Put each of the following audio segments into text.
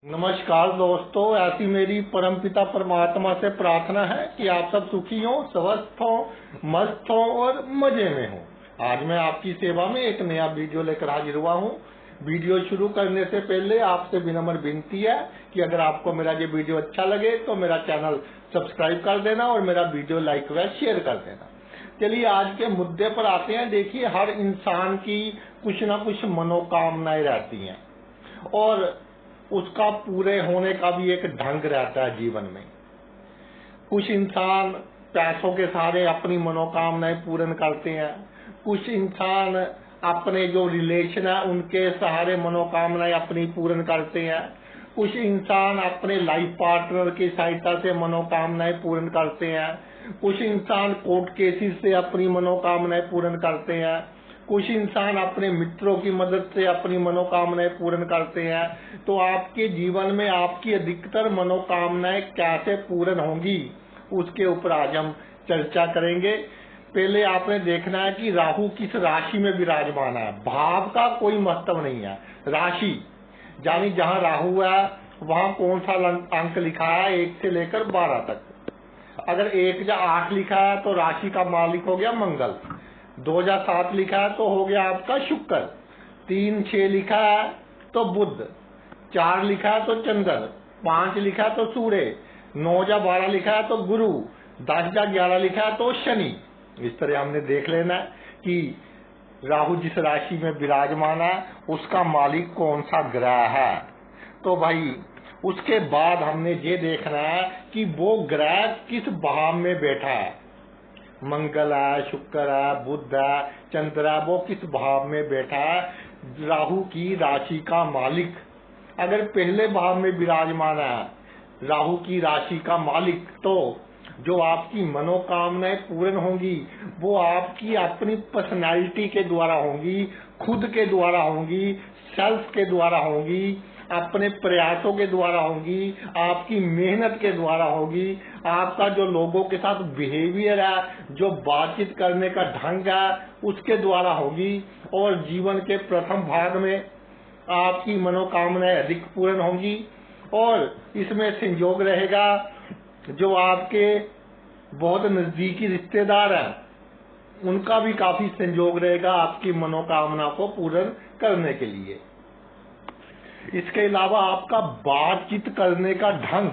नमस्कार दोस्तों, ऐसी मेरी परमपिता परमात्मा से प्रार्थना है कि आप सब सुखी हो, स्वस्थ हो, मस्त हो और मजे में हो। आज मैं आपकी सेवा में एक नया वीडियो लेकर हाजिर हुआ हूँ। वीडियो शुरू करने से पहले आपसे विनम्र विनती है कि अगर आपको मेरा ये वीडियो अच्छा लगे तो मेरा चैनल सब्सक्राइब कर देना और मेरा वीडियो लाइक व शेयर कर देना। चलिए आज के मुद्दे पर आते हैं। देखिए, हर इंसान की कुछ ना कुछ मनोकामनाएं रहती हैं और उसका पूरे होने का भी एक ढंग रहता है जीवन में। कुछ इंसान पैसों के सहारे अपनी मनोकामनाएं पूर्ण करते हैं, कुछ इंसान अपने जो रिलेशन है उनके सहारे मनोकामनाएं अपनी पूर्ण करते हैं, कुछ इंसान अपने लाइफ पार्टनर की सहायता से मनोकामनाएं पूर्ण करते हैं, कुछ इंसान कोर्ट केसेस से अपनी मनोकामनाएं पूर्ण करते हैं, कुछ इंसान अपने मित्रों की मदद से अपनी मनोकामनाएं पूर्ण करते हैं। तो आपके जीवन में आपकी अधिकतर मनोकामनाएं कैसे पूर्ण होंगी, उसके ऊपर आज हम चर्चा करेंगे। पहले आपने देखना है कि राहु किस राशि में विराजमान है। भाव का कोई महत्व नहीं है, राशि यानी जहां राहु है वहां कौन सा अंक लिखा है 1 से लेकर 12 तक। अगर 1 या 8 लिखा है तो राशि का मालिक हो गया मंगल, 2 या 7 लिखा है तो हो गया आपका शुक्र, 3 6 लिखा है तो बुध, 4 लिखा है तो चंद्र, 5 लिखा है तो सूर्य, 9 या 12 लिखा है तो गुरु, 10 या 11 लिखा है तो शनि। इस तरह हमने देख लेना कि राहु जिस राशि में विराजमान है उसका मालिक कौन सा ग्रह है। तो भाई उसके बाद हमने ये देखना है कि वो ग्रह किस भाव में बैठा है। मंगल है, शुक्र है, बुध है, चंद्र है, वो किस भाव में बैठा है। राहु की राशि का मालिक अगर पहले भाव में विराजमान है, राहु की राशि का मालिक, तो जो आपकी मनोकामनाएं पूर्ण होंगी वो आपकी अपनी पर्सनालिटी के द्वारा होंगी, खुद के द्वारा होंगी, सेल्फ के द्वारा होंगी, अपने प्रयासों के द्वारा होंगी, आपकी मेहनत के द्वारा होगी, आपका जो लोगों के साथ बिहेवियर है, जो बातचीत करने का ढंग है उसके द्वारा होगी। और जीवन के प्रथम भाग में आपकी मनोकामनाएं अधिक पूर्ण होंगी। और इसमें संयोग रहेगा जो आपके बहुत नजदीकी रिश्तेदार हैं उनका भी काफी संयोग रहेगा आपकी मनोकामना को पूर्ण करने के लिए। इसके अलावा आपका बातचीत करने का ढंग,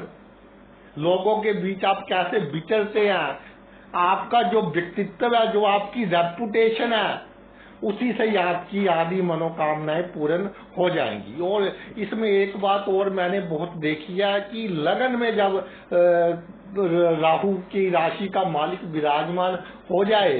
लोगों के बीच आप कैसे विचरते हैं, आपका जो व्यक्तित्व है, जो आपकी रेपुटेशन है, उसी से ही आपकी आदि मनोकामनाएं पूर्ण हो जाएंगी। और इसमें एक बात और मैंने बहुत देखी है कि लगन में जब राहु की राशि का मालिक विराजमान हो जाए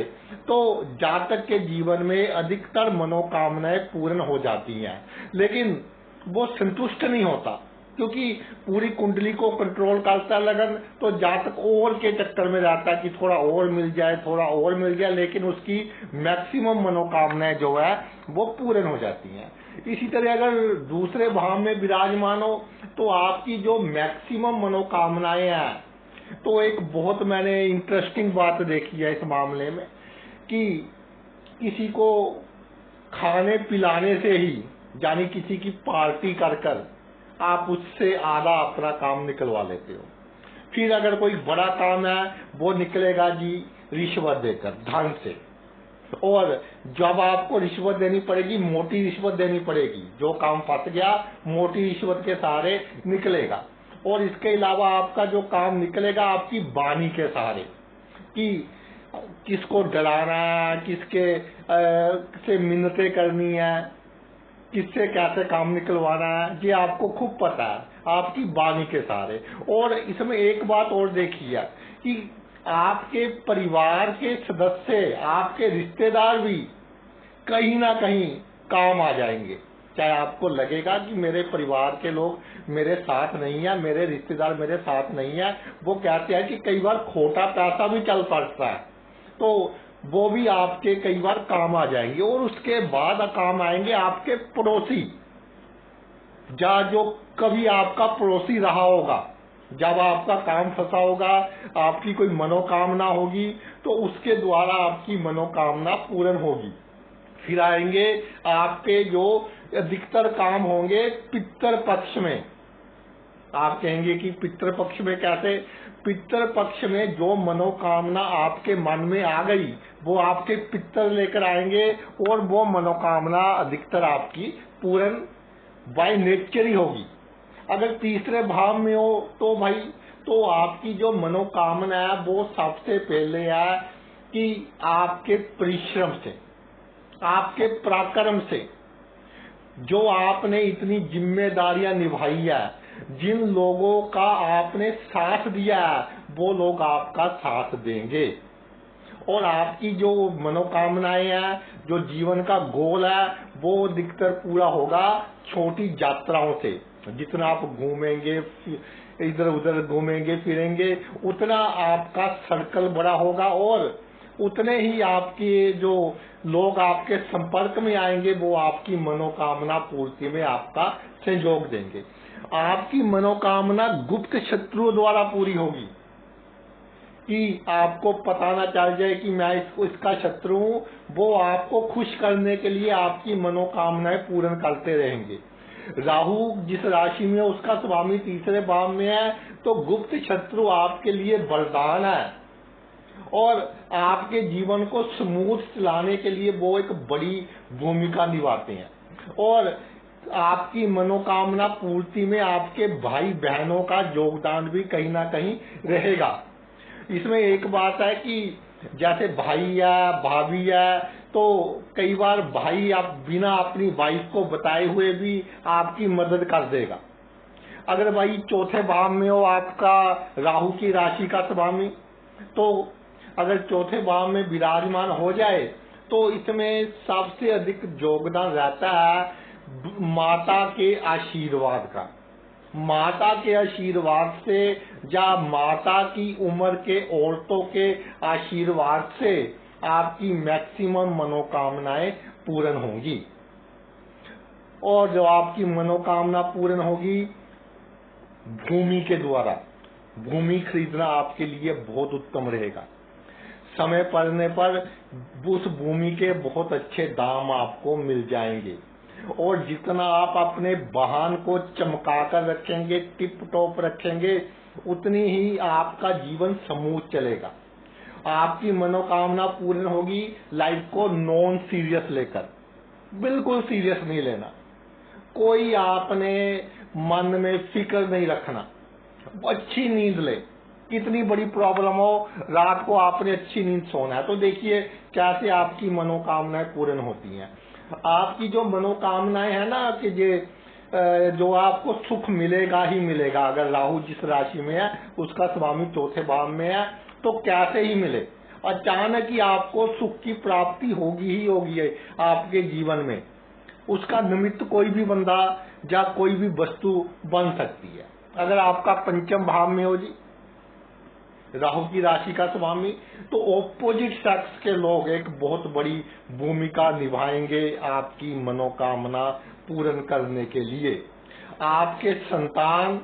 तो जातक के जीवन में अधिकतर मनोकामनाएं पूर्ण हो जाती हैं, लेकिन वो संतुष्ट नहीं होता क्योंकि पूरी कुंडली को कंट्रोल करता है लगन। तो जातक और के चक्कर में रहता है कि थोड़ा और मिल जाए, थोड़ा और मिल जाए, लेकिन उसकी मैक्सिमम मनोकामनाएं जो है वो पूर्ण हो जाती हैं। इसी तरह अगर दूसरे भाव में विराजमान हो तो आपकी जो मैक्सिमम मनोकामनाएं हैं, तो एक बहुत मैंने इंटरेस्टिंग बात देखी है इस मामले में कि किसी को खाने पिलाने से ही, यानी किसी की पार्टी कर कर आप उससे आधा अपना काम निकलवा लेते हो। फिर अगर कोई बड़ा काम है वो निकलेगा जी रिश्वत देकर, धन से। और जब आपको रिश्वत देनी पड़ेगी, मोटी रिश्वत देनी पड़ेगी, जो काम फंस गया मोटी रिश्वत के सहारे निकलेगा। और इसके अलावा आपका जो काम निकलेगा आपकी वाणी के सहारे, कि किसको डराना है, किसके से मिन्नतें करनी है, किससे कैसे काम निकलवाना है, ये आपको खूब पता है आपकी वाणी के सहारे। और इसमें एक बात और देखी है कि आपके परिवार के सदस्य, आपके रिश्तेदार भी कहीं ना कहीं काम आ जाएंगे। चाहे आपको लगेगा कि मेरे परिवार के लोग मेरे साथ नहीं है, मेरे रिश्तेदार मेरे साथ नहीं है, वो कहते हैं कि कई बार खोटा पैसा भी चल पड़ता है, तो वो भी आपके कई बार काम आ जाएंगे। और उसके बाद काम आएंगे आपके पड़ोसी, जो कभी आपका पड़ोसी रहा होगा। जब आपका काम फंसा होगा, आपकी कोई मनोकामना होगी तो उसके द्वारा आपकी मनोकामना पूर्ण होगी। फिर आएंगे आपके जो अधिकतर काम होंगे पितर पक्ष में, आप कहेंगे कि पितृपक्ष में कैसे? पितृपक्ष में जो मनोकामना आपके मन में आ गई वो आपके पितर लेकर आएंगे और वो मनोकामना अधिकतर आपकी पूर्ण बाय नेचर ही होगी। अगर तीसरे भाव में हो तो भाई तो आपकी जो मनोकामना है वो सबसे पहले है कि आपके परिश्रम से, आपके पराक्रम से, जो आपने इतनी जिम्मेदारियां निभाई है, जिन लोगों का आपने साथ दिया है वो लोग आपका साथ देंगे और आपकी जो मनोकामनाएं हैं, जो जीवन का गोल है वो अधिकतर पूरा होगा छोटी यात्राओं से। जितना आप घूमेंगे, इधर उधर घूमेंगे फिरेंगे, उतना आपका सर्कल बड़ा होगा और उतने ही आपके जो लोग आपके संपर्क में आएंगे वो आपकी मनोकामना पूर्ति में आपका सहयोग देंगे। आपकी मनोकामना गुप्त शत्रुओं द्वारा पूरी होगी कि आपको पता ना चल जाए कि मैं इसका शत्रु हूं। वो आपको खुश करने के लिए आपकी मनोकामनाएं पूर्ण करते रहेंगे। राहु जिस राशि में है उसका स्वामी तीसरे भाव में है, तो गुप्त शत्रु आपके लिए वरदान है और आपके जीवन को स्मूथ चलाने के लिए वो एक बड़ी भूमिका निभाते हैं और आपकी मनोकामना पूर्ति में आपके भाई बहनों का योगदान भी कहीं ना कहीं रहेगा। इसमें एक बात है कि जैसे भाई या भाभी है तो कई बार भाई आप बिना अपनी वाइफ को बताए हुए भी आपकी मदद कर देगा। अगर भाई चौथे भाव में हो आपका राहु की राशि का स्वामी, तो अगर चौथे भाव में विराजमान हो जाए तो इसमें सबसे अधिक योगदान रहता है माता के आशीर्वाद का। माता के आशीर्वाद से या माता की उम्र के औरतों के आशीर्वाद से आपकी मैक्सिमम मनोकामनाएं पूर्ण होंगी और जो आपकी मनोकामना पूर्ण होगी भूमि के द्वारा, भूमि खरीदना आपके लिए बहुत उत्तम रहेगा। समय पड़ने पर उस भूमि के बहुत अच्छे दाम आपको मिल जाएंगे और जितना आप अपने वाहन को चमका कर रखेंगे, टिप टॉप रखेंगे, उतनी ही आपका जीवन स्मूथ चलेगा। आपकी मनोकामना पूर्ण होगी। लाइफ को नॉन सीरियस लेकर, बिल्कुल सीरियस नहीं लेना, कोई आपने मन में फिक्र नहीं रखना, अच्छी नींद ले। कितनी बड़ी प्रॉब्लम हो, रात को आपने अच्छी नींद सोना है। तो देखिए कैसे आपकी मनोकामनाएं पूर्ण होती हैं। आपकी जो मनोकामनाएं है ना कि जो आपको सुख मिलेगा ही मिलेगा। अगर राहु जिस राशि में है उसका स्वामी चौथे भाव में है तो कैसे ही मिले, अचानक ही आपको सुख की प्राप्ति होगी ही होगी है आपके जीवन में। उसका निमित्त कोई भी बंदा या कोई भी वस्तु बन सकती है। अगर आपका पंचम भाव में हो जी राहु की राशि का स्वामी, तो ऑपोजिट सेक्स के लोग एक बहुत बड़ी भूमिका निभाएंगे आपकी मनोकामना पूर्ण करने के लिए। आपके संतान,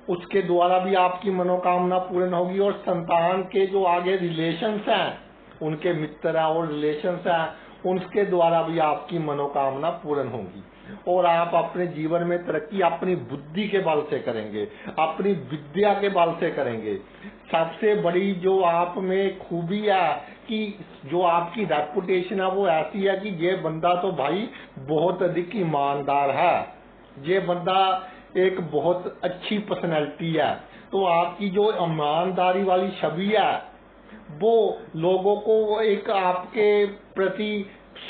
उसके द्वारा भी आपकी मनोकामना पूर्ण होगी और संतान के जो आगे रिलेशंस हैं, उनके मित्र और रिलेशंस हैं, उनके द्वारा भी आपकी मनोकामना पूर्ण होगी और आप अपने जीवन में तरक्की अपनी बुद्धि के बल से करेंगे, अपनी विद्या के बल से करेंगे। सबसे बड़ी जो आप में खूबी है कि जो आपकी रेपुटेशन है वो ऐसी है कि ये बंदा तो भाई बहुत अधिक ईमानदार है, ये बंदा एक बहुत अच्छी पर्सनैलिटी है। तो आपकी जो ईमानदारी वाली छवि है वो लोगों को एक आपके प्रति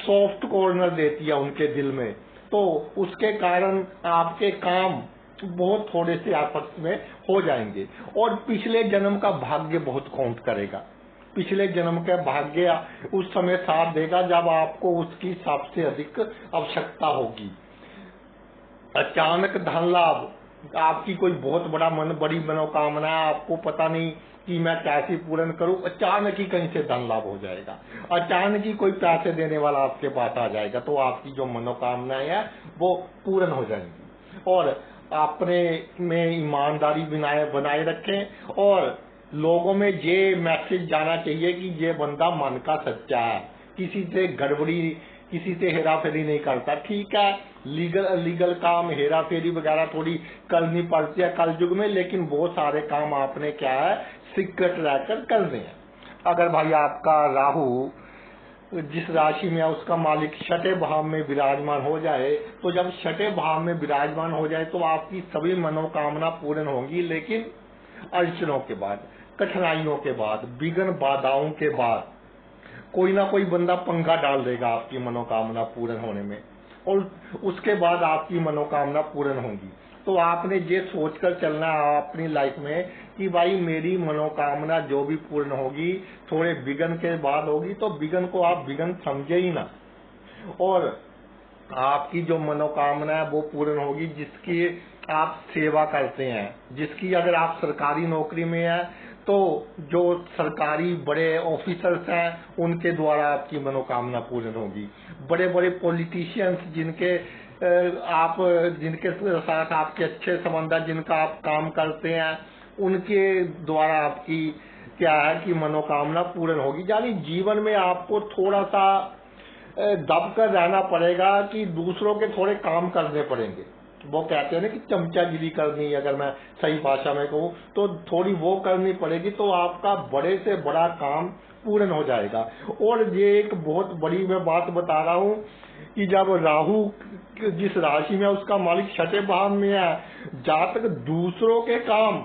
सॉफ्ट कॉर्नर देती है उनके दिल में। तो उसके कारण आपके काम बहुत थोड़े से आपस में हो जाएंगे और पिछले जन्म का भाग्य बहुत काउंट करेगा। पिछले जन्म का भाग्य उस समय साथ देगा जब आपको उसकी सबसे अधिक आवश्यकता होगी। अचानक धन लाभ, आपकी कोई बहुत बड़ी मनोकामना है, आपको पता नहीं कि मैं कैसे पूर्ण करूं, अचानक ही कहीं से धन लाभ हो जाएगा, अचानक ही कोई पैसे देने वाला आपके पास आ जाएगा। तो आपकी जो मनोकामनाएं है वो पूर्ण हो जाएंगी और अपने में ईमानदारी बनाए रखें और लोगों में ये मैसेज जाना चाहिए कि ये बंदा मन का सच्चा है, किसी से गड़बड़ी किसी से हेरा फेरी नहीं करता। ठीक है, लीगल काम हेरा फेरी वगैरह थोड़ी करनी पड़ती है कलयुग में, लेकिन बहुत सारे काम आपने क्या है सीक्रेट रहकर करने हैं। अगर भाई आपका राहु जिस राशि में है उसका मालिक छठे भाव में विराजमान हो जाए, तो जब छठे भाव में विराजमान हो जाए तो आपकी सभी मनोकामना पूर्ण होंगी, लेकिन अड़चनों के बाद, कठिनाइयों के बाद, विघ्न बाधाओं के बाद कोई ना कोई बंदा पंगा डाल देगा आपकी मनोकामना पूर्ण होने में, और उसके बाद आपकी मनोकामना पूर्ण होगी। तो आपने ये सोचकर चलना है अपनी लाइफ में कि भाई मेरी मनोकामना जो भी पूर्ण होगी थोड़े विघ्न के बाद होगी, तो विघ्न को आप विघ्न समझे ही ना, और आपकी जो मनोकामना है वो पूर्ण होगी जिसकी आप सेवा करते हैं। जिसकी अगर आप सरकारी नौकरी में है तो जो सरकारी बड़े ऑफिसर्स हैं उनके द्वारा आपकी मनोकामना पूर्ण होगी। बड़े बड़े पॉलिटिशियंस जिनके साथ आपके अच्छे संबंध है, जिनका आप काम करते हैं, उनके द्वारा आपकी क्या है कि मनोकामना पूर्ण होगी। यानी जीवन में आपको थोड़ा सा दब कर रहना पड़ेगा कि दूसरों के थोड़े काम करने पड़ेंगे। वो कहते हैं ना कि चमचागिरी करनी, अगर मैं सही भाषा में कहूँ तो थोड़ी वो करनी पड़ेगी, तो आपका बड़े से बड़ा काम पूर्ण हो जाएगा। और ये एक बहुत बड़ी मैं बात बता रहा हूँ कि जब राहु जिस राशि में उसका मालिक छठे भाव में है, जहाँ तक दूसरों के काम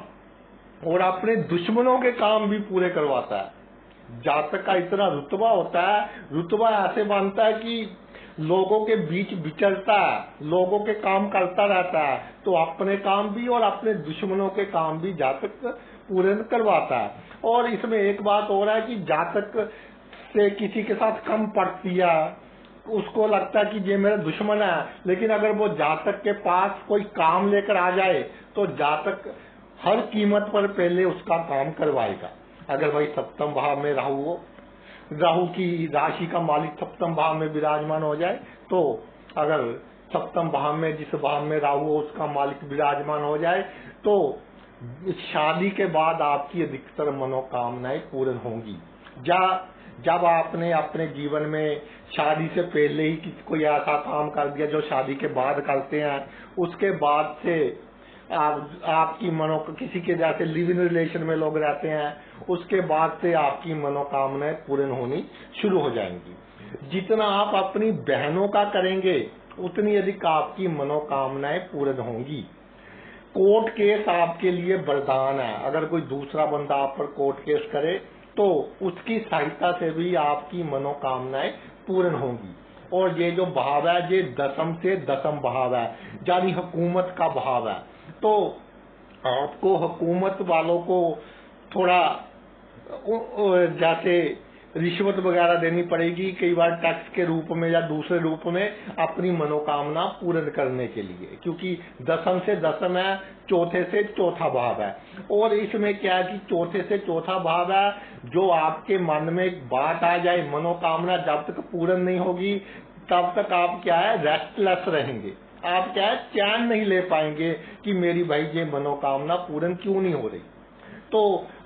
और अपने दुश्मनों के काम भी पूरे करवाता है। जातक का इतना रुतबा होता है, रुतबा ऐसे बनता है कि लोगों के बीच विचरता है, लोगों के काम करता रहता है, तो अपने काम भी और अपने दुश्मनों के काम भी जातक पूर्ण करवाता है। और इसमें एक बात और है कि जातक से किसी के साथ कम पड़ती है, उसको लगता है कि ये मेरा दुश्मन है, लेकिन अगर वो जातक के पास कोई काम लेकर आ जाए तो जातक हर कीमत पर पहले उसका काम करवाएगा। अगर भाई सप्तम भाव में राहु हो, राहु की राशि का मालिक सप्तम भाव में विराजमान हो जाए, तो अगर सप्तम भाव में जिस भाव में राहु हो उसका मालिक विराजमान हो जाए, तो शादी के बाद आपकी अधिकतर मनोकामनाएं पूर्ण होंगी। जब आपने अपने जीवन में शादी से पहले ही कोई ऐसा काम कर दिया जो शादी के बाद करते हैं, उसके बाद से आपकी किसी के जैसे लिव इन रिलेशन में लोग रहते हैं, उसके बाद से आपकी मनोकामनाएं पूर्ण होनी शुरू हो जाएंगी। जितना आप अपनी बहनों का करेंगे उतनी अधिक आपकी मनोकामनाएं पूर्ण होंगी। कोर्ट केस आपके लिए वरदान है। अगर कोई दूसरा बंदा आप पर कोर्ट केस करे तो उसकी सहायता से भी आपकी मनोकामनाएं पूर्ण होंगी। और ये जो भाव है ये दशम से दशम भाव है, यानी हुकूमत का भाव है। तो आपको हुकूमत वालों को थोड़ा जैसे रिश्वत वगैरह देनी पड़ेगी, कई बार टैक्स के रूप में या दूसरे रूप में, अपनी मनोकामना पूर्ण करने के लिए, क्योंकि दशम से दशम है, चौथे से चौथा भाव है। और इसमें क्या है कि चौथे से चौथा भाव है, जो आपके मन में एक बात आ जाए, मनोकामना जब तक पूर्ण नहीं होगी तब तक आप क्या है रेस्टलेस रहेंगे। आप क्या है चैन नहीं ले पाएंगे कि मेरी भाई ये मनोकामना पूर्ण क्यों नहीं हो रही। तो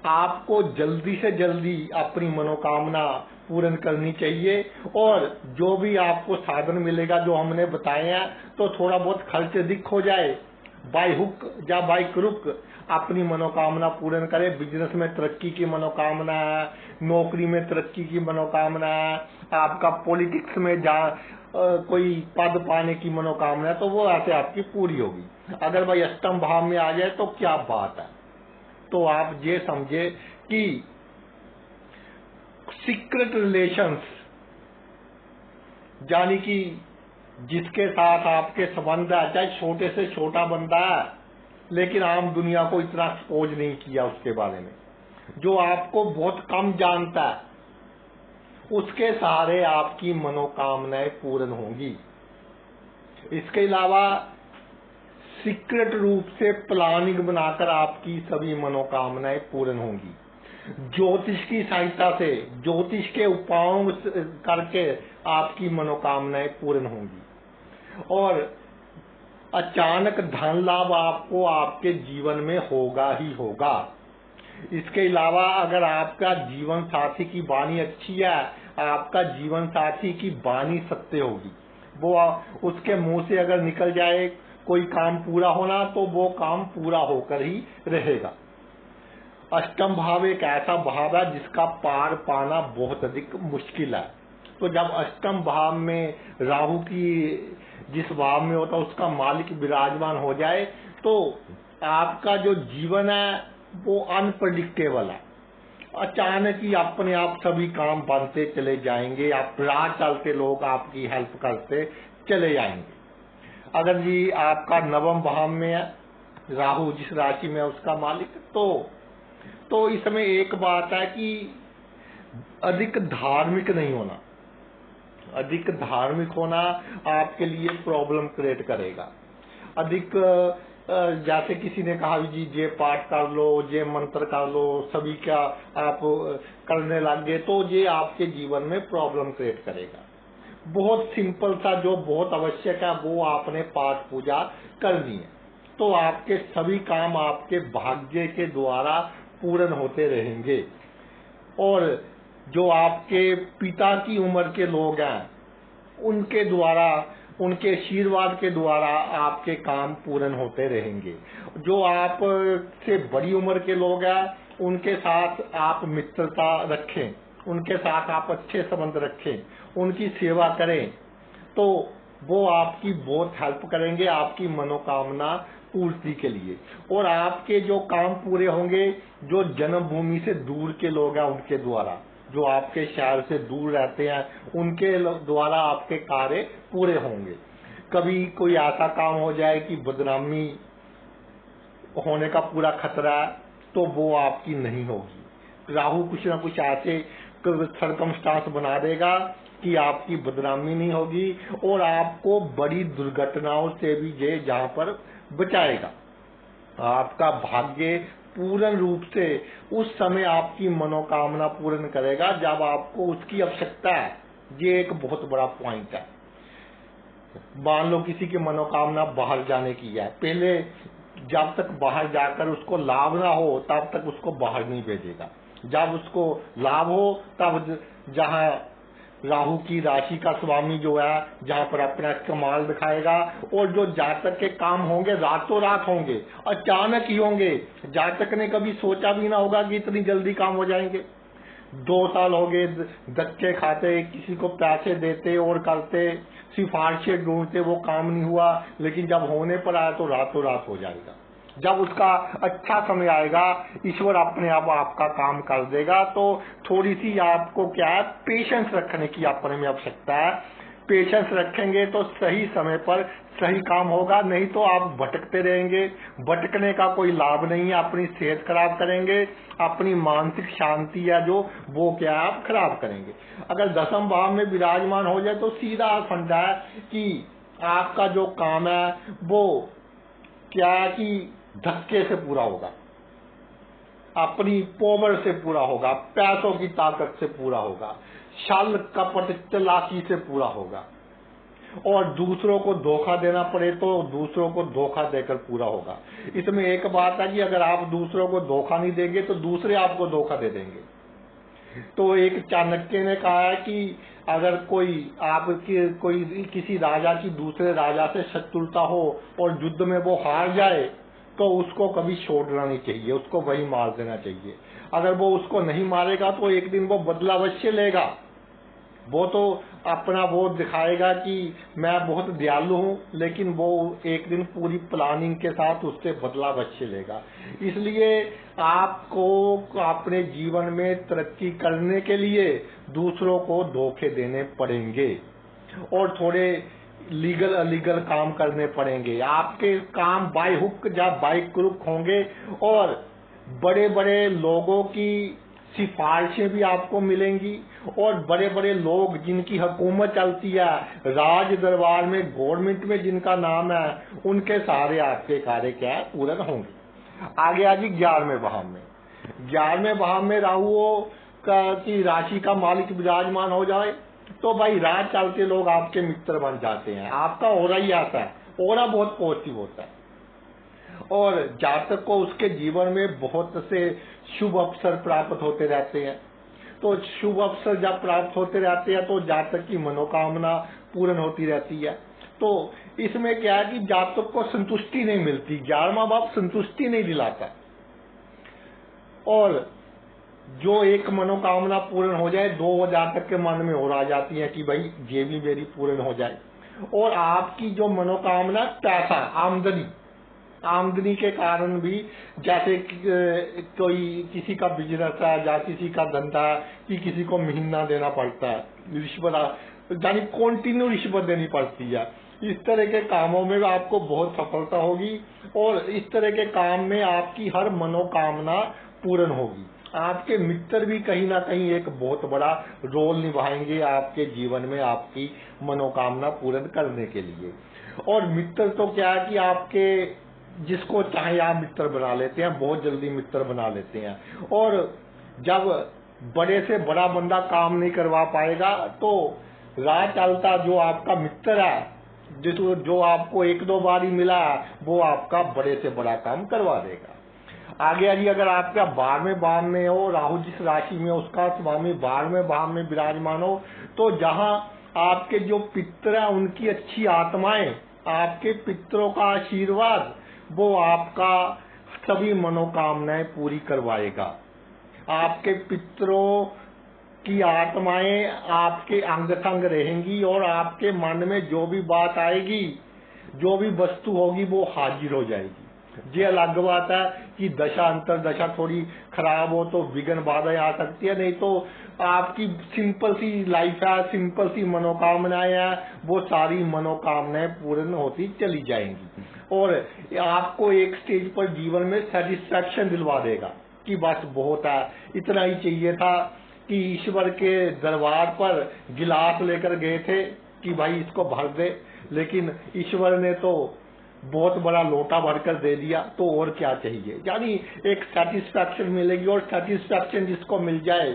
आपको जल्दी से जल्दी अपनी मनोकामना पूर्ण करनी चाहिए। और जो भी आपको साधन मिलेगा जो हमने बताए हैं, तो थोड़ा बहुत खर्च अधिक हो जाए, बाय हुक या बाय क्रुक अपनी मनोकामना पूर्ण करें। बिजनेस में तरक्की की मनोकामना है, नौकरी में तरक्की की मनोकामना है, आपका पॉलिटिक्स में कोई पद पाने की मनोकामना है, तो वो ऐसे आपकी पूरी होगी। अगर भाई अष्टम भाव में आ जाए तो क्या बात है। तो आप ये समझे कि सीक्रेट रिलेशंस, यानी कि जिसके साथ आपके संबंध है, चाहे छोटे से छोटा बंदा है लेकिन आम दुनिया को इतना एक्सपोज नहीं किया उसके बारे में, जो आपको बहुत कम जानता है, उसके सहारे आपकी मनोकामनाएं पूर्ण होंगी। इसके अलावा सीक्रेट रूप से प्लानिंग बनाकर आपकी सभी मनोकामनाएं पूर्ण होंगी। ज्योतिष की सहायता से, ज्योतिष के उपायों करके आपकी मनोकामनाएं पूर्ण होंगी। और अचानक धन लाभ आपको आपके जीवन में होगा ही होगा। इसके अलावा अगर आपका जीवन साथी की वाणी अच्छी है, आपका जीवन साथी की वाणी सत्य होगी। वो उसके मुंह से अगर निकल जाए कोई काम पूरा होना तो वो काम पूरा होकर ही रहेगा। अष्टम भाव एक ऐसा भाव है जिसका पार पाना बहुत अधिक मुश्किल है। तो जब अष्टम भाव में राहु की जिस भाव में होता है उसका मालिक विराजमान हो जाए तो आपका जो जीवन है वो अनप्रडिक्टेबल है। अचानक ही अपने आप सभी काम बनते चले जाएंगे, आप राह चलते लोग आपकी हेल्प करते चले जाएंगे। अगर जी आपका नवम भाव में है राहु जिस राशि में है उसका मालिक, तो इसमें एक बात है कि अधिक धार्मिक नहीं होना। अधिक धार्मिक होना आपके लिए प्रॉब्लम क्रिएट करेगा। अधिक जैसे किसी ने कहा जी ये पाठ कर लो, ये मंत्र कर लो, सभी क्या आप करने लग गए तो ये आपके जीवन में प्रॉब्लम क्रिएट करेगा। बहुत सिंपल सा जो बहुत आवश्यक है वो आपने पाठ पूजा करनी है, तो आपके सभी काम आपके भाग्य के द्वारा पूर्ण होते रहेंगे। और जो आपके पिता की उम्र के लोग हैं उनके द्वारा, उनके आशीर्वाद के द्वारा आपके काम पूर्ण होते रहेंगे। जो आप से बड़ी उम्र के लोग हैं उनके साथ आप मित्रता रखें, उनके साथ आप अच्छे संबंध रखें, उनकी सेवा करें, तो वो आपकी बहुत हेल्प करेंगे आपकी मनोकामना पूर्ति के लिए। और आपके जो काम पूरे होंगे जो जन्मभूमि से दूर के लोग हैं उनके द्वारा, जो आपके शहर से दूर रहते हैं उनके द्वारा आपके कार्य पूरे होंगे। कभी कोई ऐसा काम हो जाए कि बदनामी होने का पूरा खतरा है तो वो आपकी नहीं होगी। राहु कुछ ना कुछ ऐसे सरकमस्टांस बना देगा कि आपकी बदनामी नहीं होगी और आपको बड़ी दुर्घटनाओं से भी ये जहां पर बचाएगा। आपका भाग्य पूर्ण रूप से उस समय आपकी मनोकामना पूर्ण करेगा जब आपको उसकी आवश्यकता है। ये एक बहुत बड़ा पॉइंट है। मान लो किसी की मनोकामना बाहर जाने की है, पहले जब तक बाहर जाकर उसको लाभ ना हो तब तक उसको बाहर नहीं भेजेगा। जब उसको लाभ हो तब जहां राहु की राशि का स्वामी जो है जहां पर अपना कमाल दिखाएगा, और जो जातक के काम होंगे रातों रात होंगे, अचानक ही होंगे। जातक ने कभी सोचा भी ना होगा कि इतनी जल्दी काम हो जाएंगे। 2 साल हो गए धक्के खाते, किसी को पैसे देते और करते, सिफारिशें ढूंढते, वो काम नहीं हुआ, लेकिन जब होने पर आया तो रातों रात हो जाएगा। जब उसका अच्छा समय आएगा ईश्वर अपने आप आपका काम कर देगा। तो थोड़ी सी आपको क्या है, पेशेंस रखने की अपने में आवश्यकता है। पेशेंस रखेंगे तो सही समय पर सही काम होगा, नहीं तो आप भटकते रहेंगे। भटकने का कोई लाभ नहीं है, अपनी सेहत खराब करेंगे, अपनी मानसिक शांति है जो वो क्या आप खराब करेंगे। अगर दसम भाव में विराजमान हो जाए तो सीधा फंडा है कि आपका जो काम है वो क्या है कि धक्के से पूरा होगा, अपनी पावर से पूरा होगा, पैसों की ताकत से पूरा होगा, छल कपट चालाकी से पूरा होगा। और दूसरों को धोखा देना पड़े तो दूसरों को धोखा देकर पूरा होगा। इसमें एक बात है कि अगर आप दूसरों को धोखा नहीं देंगे तो दूसरे आपको धोखा दे देंगे। तो एक चाणक्य ने कहा है कि अगर कोई किसी राजा की दूसरे राजा से शत्रुता हो और युद्ध में वो हार जाए तो उसको कभी छोड़ना नहीं चाहिए, उसको वही मार देना चाहिए। अगर वो उसको नहीं मारेगा तो एक दिन वो बदला अवश्य लेगा। वो तो अपना वो दिखाएगा कि मैं बहुत दयालु हूँ, लेकिन वो एक दिन पूरी प्लानिंग के साथ उससे बदला अवश्य लेगा। इसलिए आपको अपने जीवन में तरक्की करने के लिए दूसरों को धोखे देने पड़ेंगे और थोड़े लीगल अलीगल काम करने पड़ेंगे। आपके काम बाय हुक या बाय क्रुक होंगे और बड़े बड़े लोगों की सिफारिशें भी आपको मिलेंगी और बड़े बड़े लोग जिनकी हुकूमत चलती है, राज दरबार में, गवर्नमेंट में जिनका नाम है, उनके सारे आपके कार्य क्या है पूर्ण होंगे। आगे आगे 11वें भाव में, 11वें भाव में राहु की राशि का मालिक विराजमान हो जाए तो भाई राज चलते लोग आपके मित्र बन जाते हैं। आपका ओरा ही आता है, ओरा बहुत पॉजिटिव होता है और जातक को उसके जीवन में बहुत से शुभ अवसर प्राप्त होते रहते हैं। तो शुभ अवसर जब प्राप्त होते रहते हैं तो जातक की मनोकामना पूर्ण होती रहती है। तो इसमें क्या है कि जातक को संतुष्टि नहीं मिलती, 11वां भाव संतुष्टि नहीं दिलाता, और जो एक मनोकामना पूर्ण हो जाए 2 जातक के मन में और आ जाती है कि भाई ये भी मेरी पूर्ण हो जाए। और आपकी जो मनोकामना पैसा, आमदनी के कारण भी, जैसे कोई किसी का बिजनेस है या किसी का धंधा है कि किसी को महीना देना पड़ता है, रिश्वत यानी कंटिन्यू रिश्वत देनी पड़ती है, इस तरह के कामों में आपको बहुत सफलता होगी और इस तरह के काम में आपकी हर मनोकामना पूर्ण होगी। आपके मित्र भी कहीं ना कहीं एक बहुत बड़ा रोल निभाएंगे आपके जीवन में आपकी मनोकामना पूर्ण करने के लिए। और मित्र तो क्या है कि आपके जिसको चाहे आप मित्र बना लेते हैं, बहुत जल्दी मित्र बना लेते हैं। और जब बड़े से बड़ा बंदा काम नहीं करवा पाएगा तो राह चलता जो आपका मित्र है, जो आपको 1-2 बार ही मिला, वो आपका बड़े से बड़ा काम करवा देगा। आगे आगे अगर आपका 12वें भाव में हो, राहु जिस राशि में उसका स्वामी 12वें भाव में विराजमान हो, तो जहां आपके जो पितर हैं उनकी अच्छी आत्माएं, आपके पितरों का आशीर्वाद, वो आपका सभी मनोकामनाएं पूरी करवाएगा। आपके पितरों की आत्माएं आपके अंग संग रहेंगी और आपके मन में जो भी बात आएगी, जो भी वस्तु होगी, वो हाजिर हो जाएगी। ये अलग बात है कि दशा अंतर दशा थोड़ी खराब हो तो विघ्न बाधाएं आ सकती है, नहीं तो आपकी सिंपल सी लाइफ है, सिंपल सी मनोकामनाएं हैं, वो सारी मनोकामनाएं पूर्ण होती चली जाएंगी और आपको एक स्टेज पर जीवन में सेटिस्फैक्शन दिलवा देगा कि बस बहुत है, इतना ही चाहिए था। कि ईश्वर के दरबार पर गिलास लेकर गए थे कि भाई इसको भर दे, लेकिन ईश्वर ने तो बहुत बड़ा लोटा भरकर दे दिया, तो और क्या चाहिए। यानी एक सेटिस्फैक्शन मिलेगी, और सेटिस्फैक्शन जिसको मिल जाए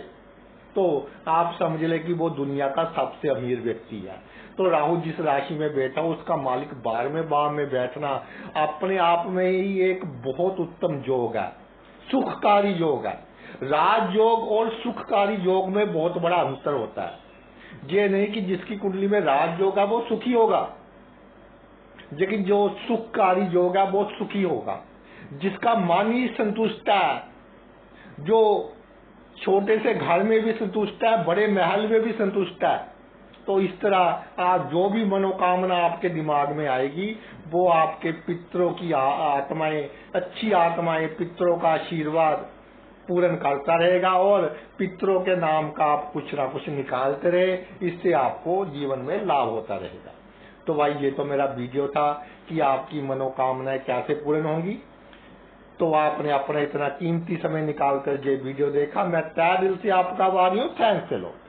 तो आप समझ ले कि वो दुनिया का सबसे अमीर व्यक्ति है। तो राहु जिस राशि में बैठा उसका मालिक 12वें भाव में बैठना अपने आप में ही एक बहुत उत्तम योग है, सुखकारी योग है। राजयोग और सुखकारी योग में बहुत बड़ा अंतर होता है। ये नहीं कि जिसकी कुंडली में राजयोग है वो सुखी होगा, लेकिन जो सुखकारी योग है वो सुखी होगा। जिसका मन ही संतुष्ट है, जो छोटे से घर में भी संतुष्ट है, बड़े महल में भी संतुष्ट है, तो इस तरह आप जो भी मनोकामना आपके दिमाग में आएगी वो आपके पितरों की आत्माएं, अच्छी आत्माएं, पितरों का आशीर्वाद पूर्ण करता रहेगा और पितरों के नाम का आप कुछ ना कुछ निकालते रहे, इससे आपको जीवन में लाभ होता रहेगा। तो भाई ये तो मेरा वीडियो था कि आपकी मनोकामनाएं कैसे पूर्ण होंगी। तो आपने अपना इतना कीमती समय निकाल कर ये वीडियो देखा, मैं तहे दिल से आपका आभारी हूँ। Thanks a lot.